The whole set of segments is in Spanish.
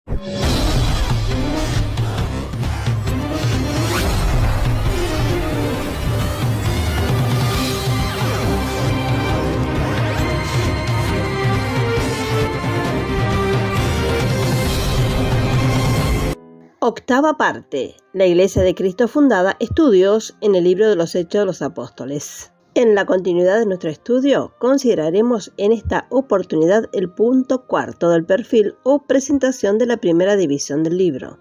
Octava parte. La Iglesia de Cristo fundada. Estudios en el libro de los Hechos de los Apóstoles. En la continuidad de nuestro estudio, consideraremos en esta oportunidad el punto cuarto del perfil o presentación de la primera división del libro.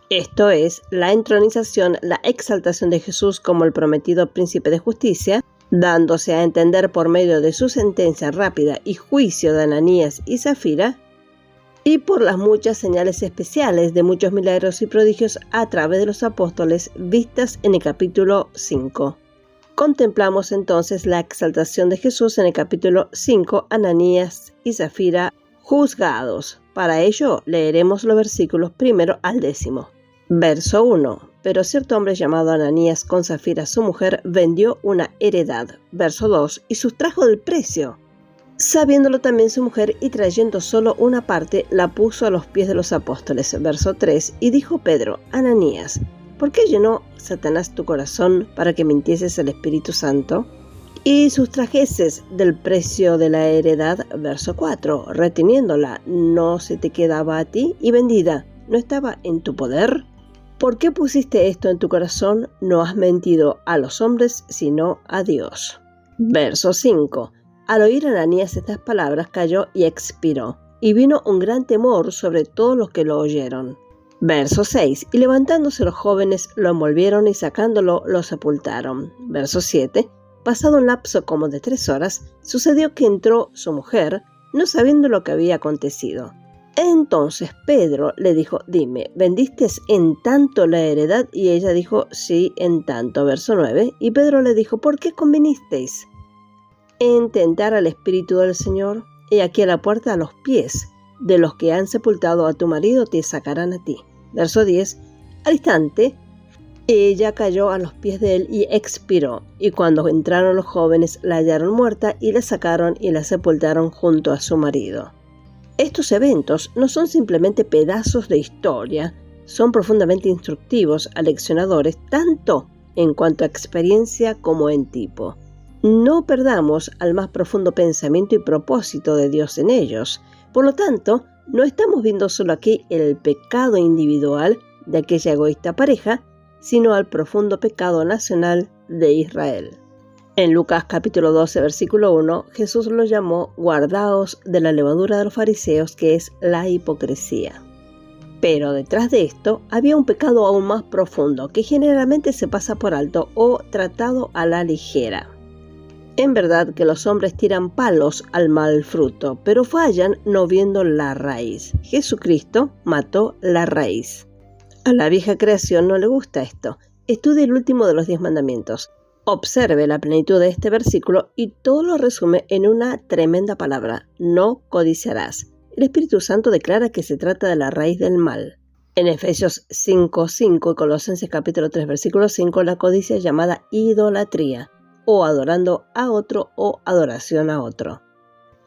Esto es, la entronización, la exaltación de Jesús como el prometido príncipe de justicia, dándose a entender por medio de su sentencia rápida y juicio de Ananías y Zafira, y por las muchas señales especiales de muchos milagros y prodigios a través de los apóstoles vistas en el capítulo 5. Contemplamos entonces la exaltación de Jesús en el capítulo 5, Ananías y Zafira juzgados. Para ello leeremos los versículos 1 al 10. Verso 1. Pero cierto hombre llamado Ananías con Zafira su mujer vendió una heredad. Verso 2. Y sustrajo del precio. Sabiéndolo también su mujer, y trayendo solo una parte, la puso a los pies de los apóstoles. Verso 3. Y dijo Pedro, Ananías, ¿por qué llenó Satanás tu corazón para que mintieses al Espíritu Santo? Y sustrajeses del precio de la heredad. Verso 4. Reteniéndola, ¿no se te quedaba a ti? Y vendida, ¿no estaba en tu poder? ¿Por qué pusiste esto en tu corazón? No has mentido a los hombres, sino a Dios. Verso 5. Al oír Ananías estas palabras cayó y expiró, y vino un gran temor sobre todos los que lo oyeron. Verso 6. Y levantándose los jóvenes lo envolvieron y sacándolo lo sepultaron. Verso 7. Pasado un lapso como de 3 horas, sucedió que entró su mujer, no sabiendo lo que había acontecido. Entonces Pedro le dijo, dime, ¿vendiste en tanto la heredad? Y ella dijo, sí, en tanto. Verso 9. Y Pedro le dijo, ¿por qué convinisteis en tentar al Espíritu del Señor? He aquí a la puerta a los pies de los que han sepultado a tu marido te sacarán a ti. Verso 10. Al instante, ella cayó a los pies de él y expiró. Y cuando entraron los jóvenes, la hallaron muerta y la sacaron y la sepultaron junto a su marido. Estos eventos no son simplemente pedazos de historia, son profundamente instructivos, aleccionadores, tanto en cuanto a experiencia como en tipo. No perdamos al más profundo pensamiento y propósito de Dios en ellos. Por lo tanto, no estamos viendo solo aquí el pecado individual de aquella egoísta pareja, sino al profundo pecado nacional de Israel. En Lucas capítulo 12, versículo 1, Jesús lo llamó guardaos de la levadura de los fariseos, que es la hipocresía. Pero detrás de esto había un pecado aún más profundo, que generalmente se pasa por alto o tratado a la ligera. En verdad que los hombres tiran palos al mal fruto, pero fallan no viendo la raíz. Jesucristo mató la raíz. A la vieja creación no le gusta esto. Estudie el último de los 10 mandamientos. Observe la plenitud de este versículo y todo lo resume en una tremenda palabra: no codiciarás. El Espíritu Santo declara que se trata de la raíz del mal. En Efesios 5:5 y Colosenses capítulo 3 versículo 5, la codicia es llamada idolatría, o adorando a otro o adoración a otro.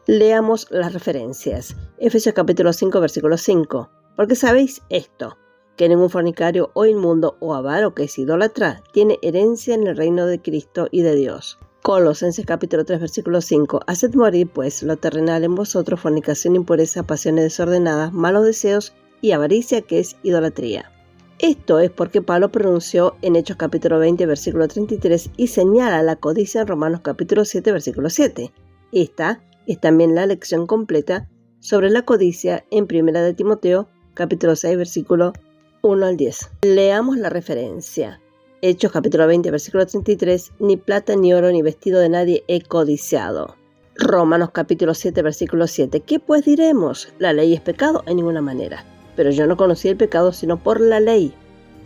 Leamos las referencias. Efesios capítulo 5 versículo 5. Porque sabéis esto, que ningún fornicario o inmundo o avaro que es idólatra tiene herencia en el reino de Cristo y de Dios. Colosenses capítulo 3 versículo 5. Haced morir pues lo terrenal en vosotros, fornicación, impureza, pasiones desordenadas, malos deseos y avaricia, que es idolatría. Esto es porque Pablo pronunció en Hechos capítulo 20 versículo 33 y señala la codicia en Romanos capítulo 7 versículo 7. Esta es también la lección completa sobre la codicia en 1 de Timoteo capítulo 6 versículo 1 al 10. Leamos la referencia. Hechos capítulo 20 versículo 33. Ni plata ni oro ni vestido de nadie he codiciado. Romanos capítulo 7 versículo 7. ¿Qué pues diremos? ¿La ley es pecado? En ninguna manera. Pero yo no conocí el pecado sino por la ley,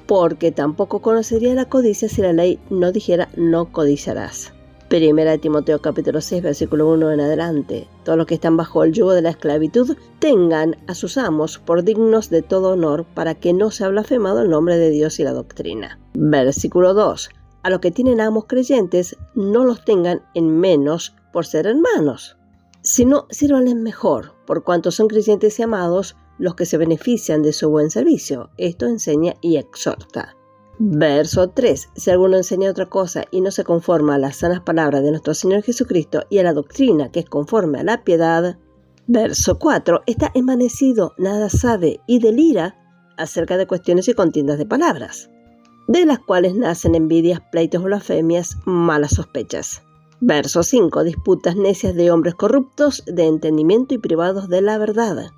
porque tampoco conocería la codicia si la ley no dijera no codiciarás. 1 de Timoteo capítulo 6 versículo 1 en adelante. Todos los que están bajo el yugo de la esclavitud tengan a sus amos por dignos de todo honor, para que no sea blasfemado el nombre de Dios y la doctrina. Versículo 2. A los que tienen amos creyentes no los tengan en menos por ser hermanos, sino sírvanles mejor, por cuanto son creyentes y amados, los que se benefician de su buen servicio. Esto enseña y exhorta. Verso 3. Si alguno enseña otra cosa y no se conforma a las sanas palabras de nuestro Señor Jesucristo y a la doctrina que es conforme a la piedad. Verso 4. Está envanecido, nada sabe y delira acerca de cuestiones y contiendas de palabras, de las cuales nacen envidias, pleitos, blasfemias, malas sospechas. Verso 5. Disputas necias de hombres corruptos de entendimiento y privados de la verdad,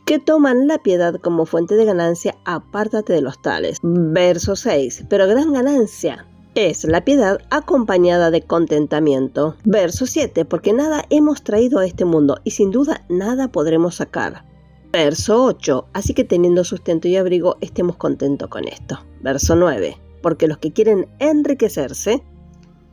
que toman la piedad como fuente de ganancia, apártate de los tales. Verso 6. Pero gran ganancia es la piedad acompañada de contentamiento. Verso 7. Porque nada hemos traído a este mundo y sin duda nada podremos sacar. Verso 8. Así que teniendo sustento y abrigo, estemos contentos con esto. Verso 9. Porque los que quieren enriquecerse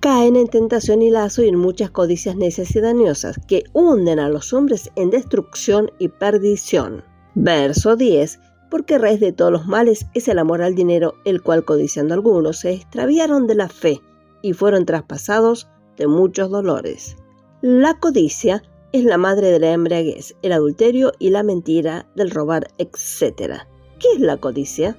caen en tentación y lazo y en muchas codicias necias y dañosas que hunden a los hombres en destrucción y perdición. Verso 10. Porque raíz de todos los males es el amor al dinero, el cual codiciando algunos se extraviaron de la fe y fueron traspasados de muchos dolores. La codicia es la madre de la embriaguez, el adulterio y la mentira, del robar, etc. ¿Qué es la codicia?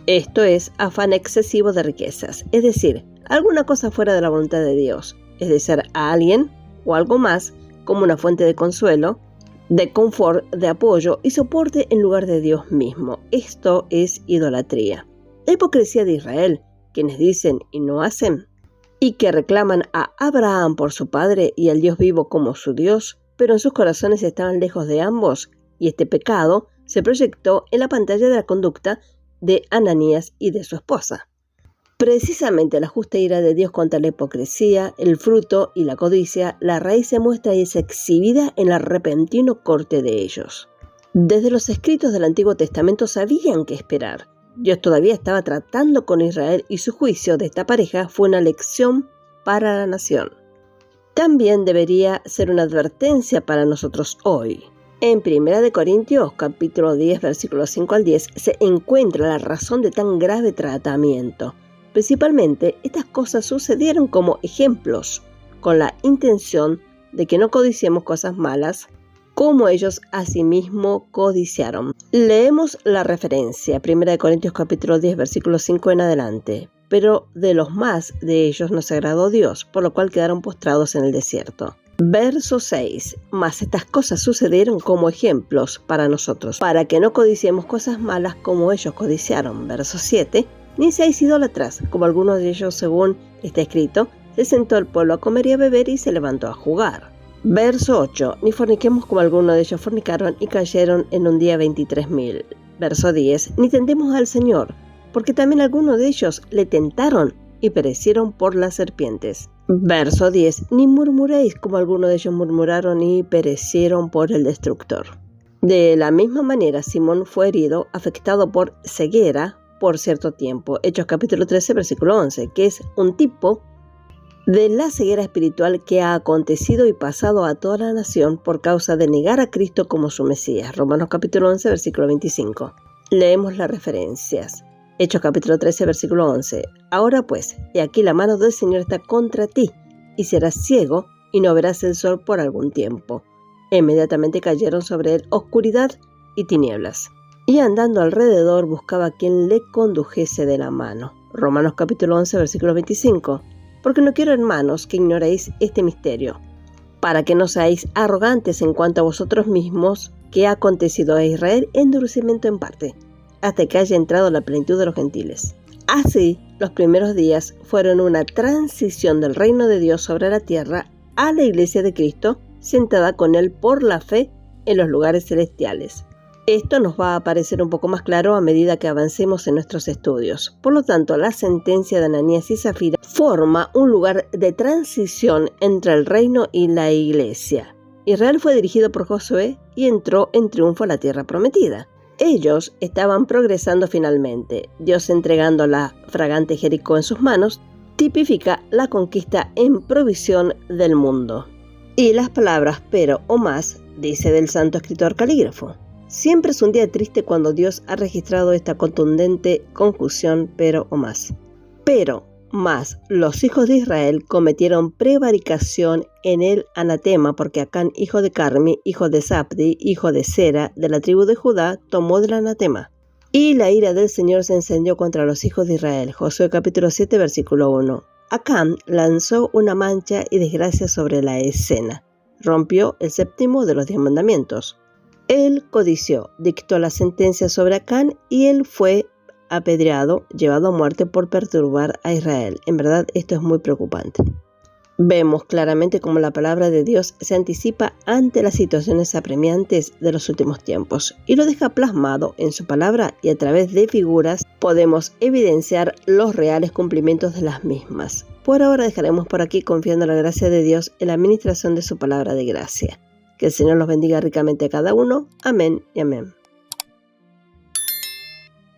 Esto es afán excesivo de riquezas, es decir, alguna cosa fuera de la voluntad de Dios, es decir, a alguien o algo más como una fuente de consuelo, de confort, de apoyo y soporte en lugar de Dios mismo. Esto es idolatría. La hipocresía de Israel, quienes dicen y no hacen, y que reclaman a Abraham por su padre y al Dios vivo como su Dios, pero en sus corazones estaban lejos de ambos, y este pecado se proyectó en la pantalla de la conducta de Ananías y de su esposa. Precisamente la justa ira de Dios contra la hipocresía, el fruto y la codicia, la raíz se muestra y es exhibida en el repentino corte de ellos. Desde los escritos del Antiguo Testamento sabían qué esperar. Dios todavía estaba tratando con Israel y su juicio de esta pareja fue una lección para la nación. También debería ser una advertencia para nosotros hoy. En 1 Corintios, capítulo 10, versículos 5 al 10, se encuentra la razón de tan grave tratamiento. Principalmente, estas cosas sucedieron como ejemplos, con la intención de que no codiciemos cosas malas, como ellos asimismo codiciaron. Leemos la referencia, 1 Corintios capítulo 10, versículo 5 en adelante. Pero de los más de ellos no se agradó Dios, por lo cual quedaron postrados en el desierto. Verso 6. Mas estas cosas sucedieron como ejemplos para nosotros, para que no codiciemos cosas malas como ellos codiciaron. Verso 7. Ni seáis idólatras, como algunos de ellos, según está escrito, se sentó el pueblo a comer y a beber y se levantó a jugar. Verso 8. Ni forniquemos como algunos de ellos fornicaron y cayeron en un día 23.000. Verso 10. Ni tentemos al Señor, porque también algunos de ellos le tentaron y perecieron por las serpientes. Verso 10. Ni murmuréis como algunos de ellos murmuraron y perecieron por el destructor. De la misma manera, Simón fue herido, afectado por ceguera por cierto tiempo. Hechos capítulo 13, versículo 11, que es un tipo de la ceguera espiritual que ha acontecido y pasado a toda la nación por causa de negar a Cristo como su Mesías. Romanos capítulo 11, versículo 25. Leemos las referencias. Hechos capítulo 13, versículo 11. Ahora pues, he aquí la mano del Señor está contra ti, y serás ciego, y no verás el sol por algún tiempo. E inmediatamente cayeron sobre él oscuridad y tinieblas. Y andando alrededor buscaba a quien le condujese de la mano. Romanos capítulo 11, versículo 25. Porque no quiero, hermanos, que ignoréis este misterio, para que no seáis arrogantes en cuanto a vosotros mismos, que ha acontecido a Israel endurecimiento en parte, hasta que haya entrado la plenitud de los gentiles. Así, los primeros días fueron una transición del reino de Dios sobre la tierra a la iglesia de Cristo, sentada con él por la fe en los lugares celestiales. Esto nos va a aparecer un poco más claro a medida que avancemos en nuestros estudios. Por lo tanto, la sentencia de Ananías y Zafira forma un lugar de transición entre el reino y la iglesia. Israel fue dirigido por Josué y entró en triunfo a la tierra prometida. Ellos estaban progresando finalmente. Dios, entregando la fragante Jericó en sus manos, tipifica la conquista en provisión del mundo. Y las palabras pero o más, dice del santo escritor Calígrafo. Siempre es un día triste cuando Dios ha registrado esta contundente conjunción pero o más. Pero, Mas los hijos de Israel cometieron prevaricación en el anatema, porque Acán, hijo de Carmi, hijo de Zabdi, hijo de Sera, de la tribu de Judá, tomó del anatema. Y la ira del Señor se encendió contra los hijos de Israel. Josué capítulo 7, versículo 1. Acán lanzó una mancha y desgracia sobre la escena. Rompió el séptimo de los 10 mandamientos. Él codició, dictó la sentencia sobre Acán y él fue apedreado, llevado a muerte por perturbar a Israel. En verdad, esto es muy preocupante. Vemos claramente cómo la palabra de Dios se anticipa ante las situaciones apremiantes de los últimos tiempos y lo deja plasmado en su palabra, y a través de figuras podemos evidenciar los reales cumplimientos de las mismas. Por ahora dejaremos por aquí, confiando en la gracia de Dios en la administración de su palabra de gracia. Que el Señor los bendiga ricamente a cada uno. Amén y amén.